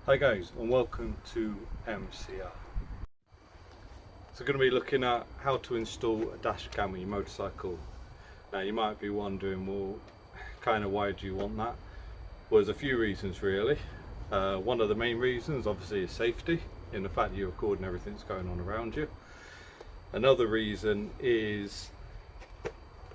Hi guys, and welcome to MCR. So we're going to be looking at how to install a dash cam on your motorcycle. Now you might be wondering, well, kind of why do you want that? Well, there's a few reasons really. One of the main reasons obviously is safety, in the fact that you're recording everything that's going on around you. Another reason is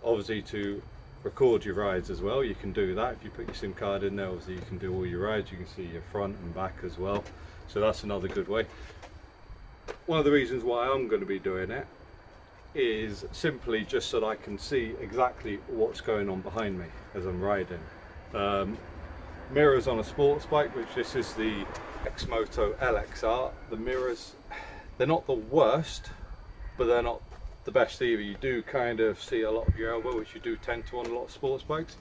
obviously to record your rides as well. You can do that if you put your SIM card in there. Obviously you can do all your rides, you can see your front and back as well, so that's another good way. One of the reasons why I'm going to be doing it is simply just so that I can see exactly what's going on behind me as I'm riding. Mirrors on a sports bike, which this is the Lexmoto LXR. The mirrors, they're not the worst, but they're not the best either. You do kind of see a lot of your elbow, which you do tend to on a lot of sports bikes.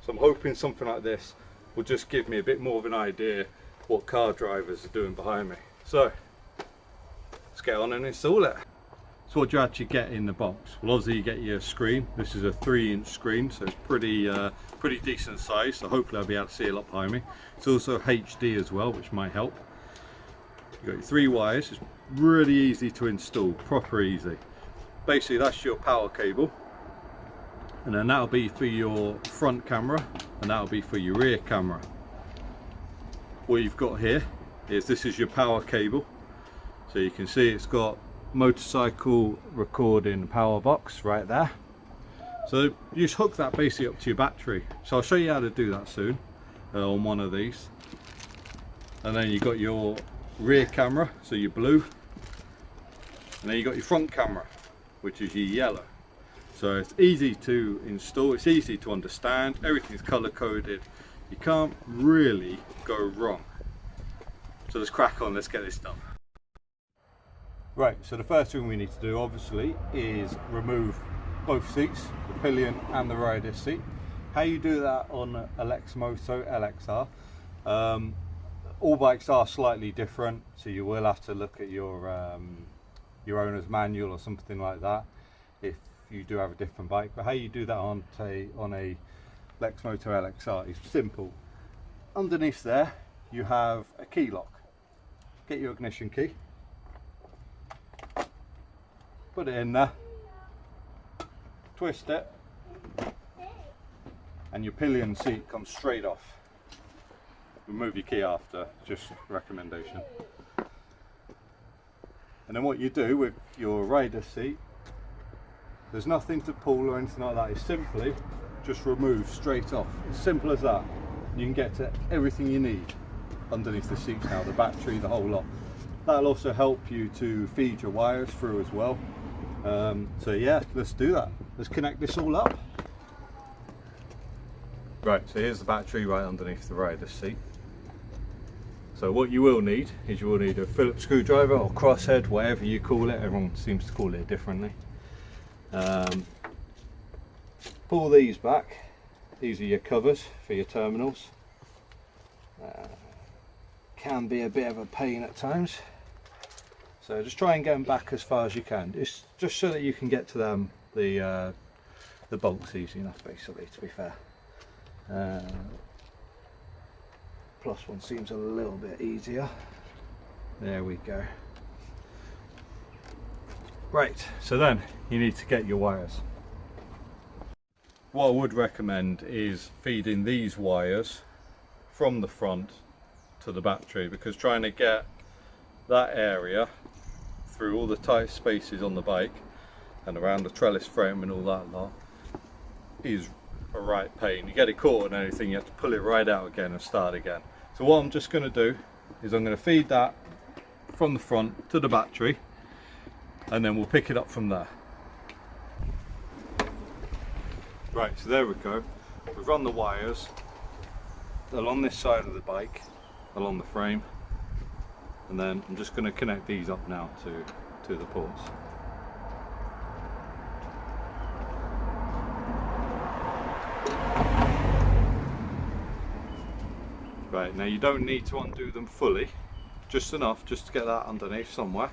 So I'm hoping something like this will just give me a bit more of an idea what car drivers are doing behind me. So let's get on and install it. So what do you actually get in the box? Well, obviously you get your screen. This is a 3-inch screen, so it's pretty decent size, so hopefully I'll be able to see a lot behind me. It's also HD as well, which might help. You've got your 3 wires. It's really easy to install, proper easy. Basically that's your power cable, and then that'll be for your front camera and that'll be for your rear camera. What you've got here is, this is your power cable, so you can see it's got motorcycle recording power box right there. So you just hook that basically up to your battery. So I'll show you how to do that soon on one of these. And then you've got your rear camera, so your blue, and then you got your front camera, which is your yellow. So it's easy to install, it's easy to understand, everything's color coded, you can't really go wrong. So let's crack on, let's get this done. Right, so the first thing we need to do obviously is remove both seats, the pillion and the rider seat. How you do that on a Lexmoto LXR, all bikes are slightly different, so you will have to look at your owner's manual or something like that if you do have a different bike. But how you do that on a Lexmoto LXR is simple. Underneath there you have a key lock. Get your ignition key, put it in there, twist it, and your pillion seat comes straight off. Remove your key after, just recommendation. And then what you do with your rider seat, there's nothing to pull or anything like that. It's simply just remove straight off. As simple as that. You can get to everything you need underneath the seats now, the battery, the whole lot. That'll also help you to feed your wires through as well. So yeah, let's do that. Let's connect this all up. Right, so here's the battery right underneath the rider seat. So what you will need is, you will need a Phillips screwdriver or crosshead, whatever you call it. Everyone seems to call it differently. Pull these back. These are your covers for your terminals. Can be a bit of a pain at times. So just try and get them back as far as you can. It's just so that you can get to them, the bolts easy enough basically, to be fair. Plus one seems a little bit easier. There we go. Right, so then you need to get your wires. What I would recommend is feeding these wires from the front to the battery, because trying to get that area through all the tight spaces on the bike and around the trellis frame and all that lot is a right pain. You get it caught and anything, you have to pull it right out again and start again. So what I'm just going to do is I'm going to feed that from the front to the battery, and then we'll pick it up from there. Right, so there we go. We've run the wires along this side of the bike, along the frame, and then I'm just going to connect these up now to the ports. Right, now you don't need to undo them fully, just enough just to get that underneath somewhere.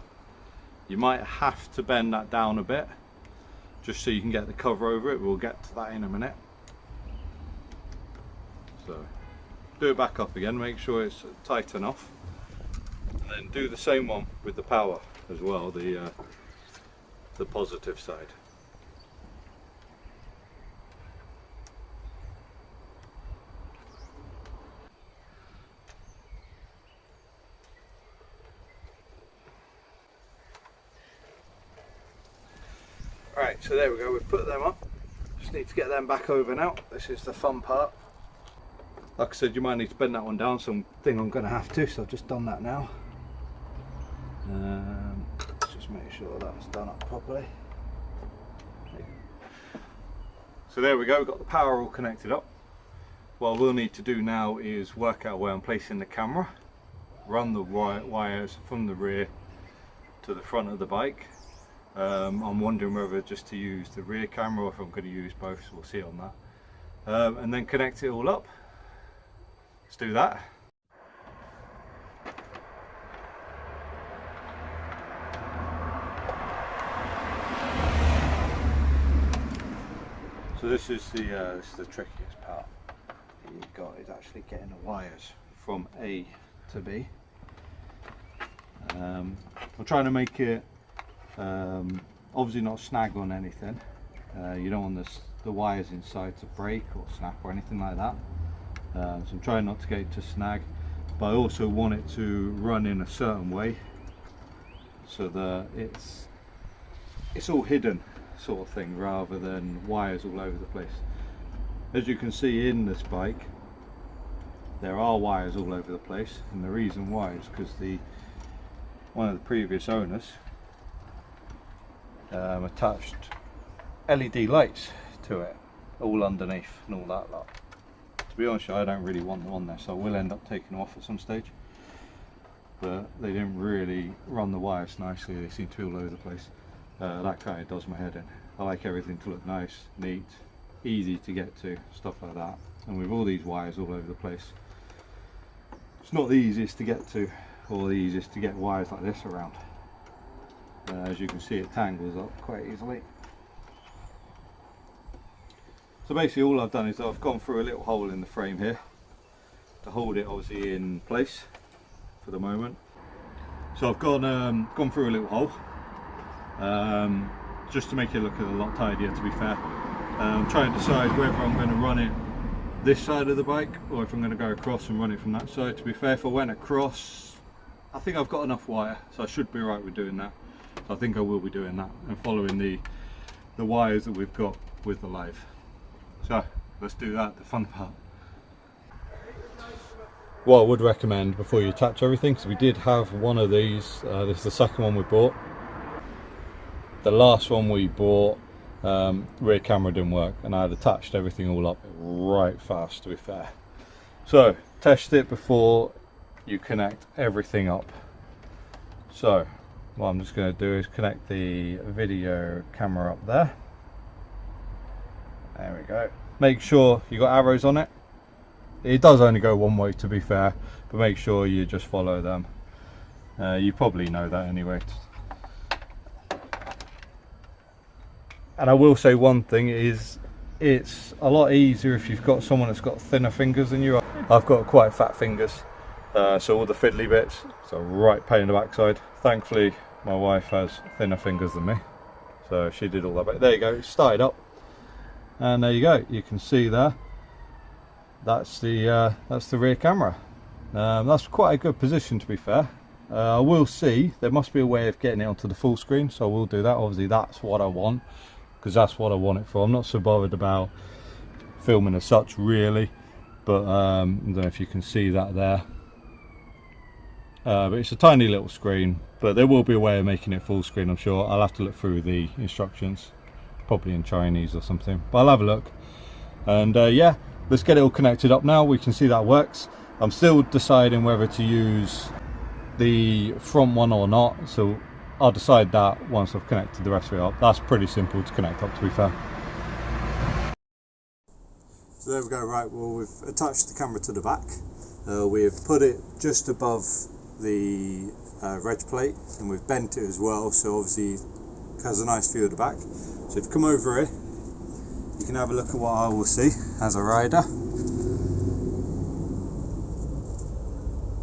You might have to bend that down a bit just so you can get the cover over it. We'll get to that in a minute. So do it back up again, make sure it's tight enough. And then do the same one with the power as well, the positive side. Right, so there we go, we've put them up. Just need to get them back over now. This is the fun part. Like I said, you might need to bend that one down, so I think I'm going to have to, so I've just done that now. Let's just make sure that's done up properly. So there we go, we've got the power all connected up. What we'll need to do now is work out where I'm placing the camera, run the wires from the rear to the front of the bike. I'm wondering whether just to use the rear camera or if I'm going to use both, so we'll see on that. And then connect it all up. Let's do that. So this is the trickiest part you've got, is actually getting the wires from A to B. I'm trying to make it obviously not snag on anything. You don't want the wires inside to break or snap or anything like that. So I'm trying not to get it to snag, but I also want it to run in a certain way so that it's all hidden sort of thing, rather than wires all over the place. As you can see in this bike, there are wires all over the place, and the reason why is because one of the previous owners attached LED lights to it, all underneath and all that lot. To be honest, I don't really want them on there, so I will end up taking them off at some stage. But they didn't really run the wires nicely, they seem to be all over the place. That kind of does my head in. I like everything to look nice, neat, easy to get to, stuff like that. And with all these wires all over the place, it's not the easiest to get to, or the easiest to get wires like this around. As you can see, it tangles up quite easily. So basically all I've done is I've gone through a little hole in the frame here to hold it obviously in place for the moment. So I've gone through a little hole just to make it look a lot tidier, to be fair. I'm trying to decide whether I'm going to run it this side of the bike or if I'm going to go across and run it from that side. To be fair, if I went across, I think I've got enough wire, so I should be right with doing that. So I think I will be doing that and following the wires that we've got with the lathe. So let's do that, the fun part. What I would recommend before you attach everything, because we did have one of these, this is the second one we bought. The last one we bought, rear camera didn't work, and I had attached everything all up right fast, to be fair. So test it before you connect everything up. So what I'm just going to do is connect the video camera up there. There we go. Make sure you got arrows on it. It does only go one way, to be fair, but make sure you just follow them. You probably know that anyway. And I will say one thing is, it's a lot easier if you've got someone that's got thinner fingers than you. I've got quite fat fingers, so all the fiddly bits, it's a right pain in the backside. Thankfully my wife has thinner fingers than me, so she did all that. But there you go, it started up, and there you go, you can see there, that's the rear camera. That's quite a good position, to be fair. I will see, there must be a way of getting it onto the full screen, so I will do that. Obviously that's what I want, because that's what I want it for. I'm not so bothered about filming as such really, but I don't know if you can see that there, but it's a tiny little screen, but there will be a way of making it full screen, I'm sure. I'll have to look through the instructions, probably in Chinese or something, but I'll have a look. And yeah, let's get it all connected up now. We can see that works. I'm still deciding whether to use the front one or not, so I'll decide that once I've connected the rest of it up. That's pretty simple to connect up, to be fair. So there we go. Right, well, we've attached the camera to the back. We've put it just above the reg plate, and we've bent it as well, so obviously it has a nice view of the back. So if you come over here, you can have a look at what I will see as a rider.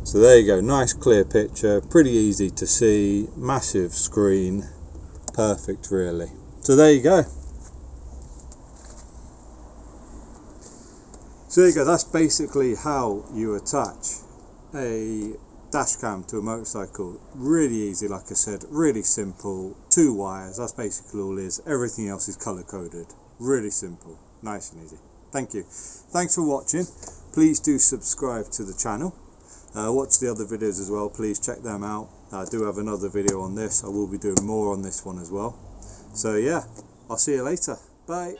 So So there you go, nice clear picture, pretty easy to see, massive screen, perfect really. So there you go. So there you go, that's basically how you attach a dash cam to a motorcycle. Really easy, like I said, really simple, 2 wires, that's basically all it is. Everything else is color coded. Really simple, nice and easy. Thank you. Thanks for watching. Please do subscribe to the channel. Watch the other videos as well, please check them out. I do have another video on this, I will be doing more on this one as well. So yeah, I'll see you later. Bye.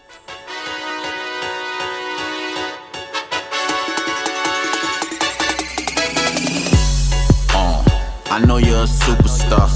I know you're a superstar.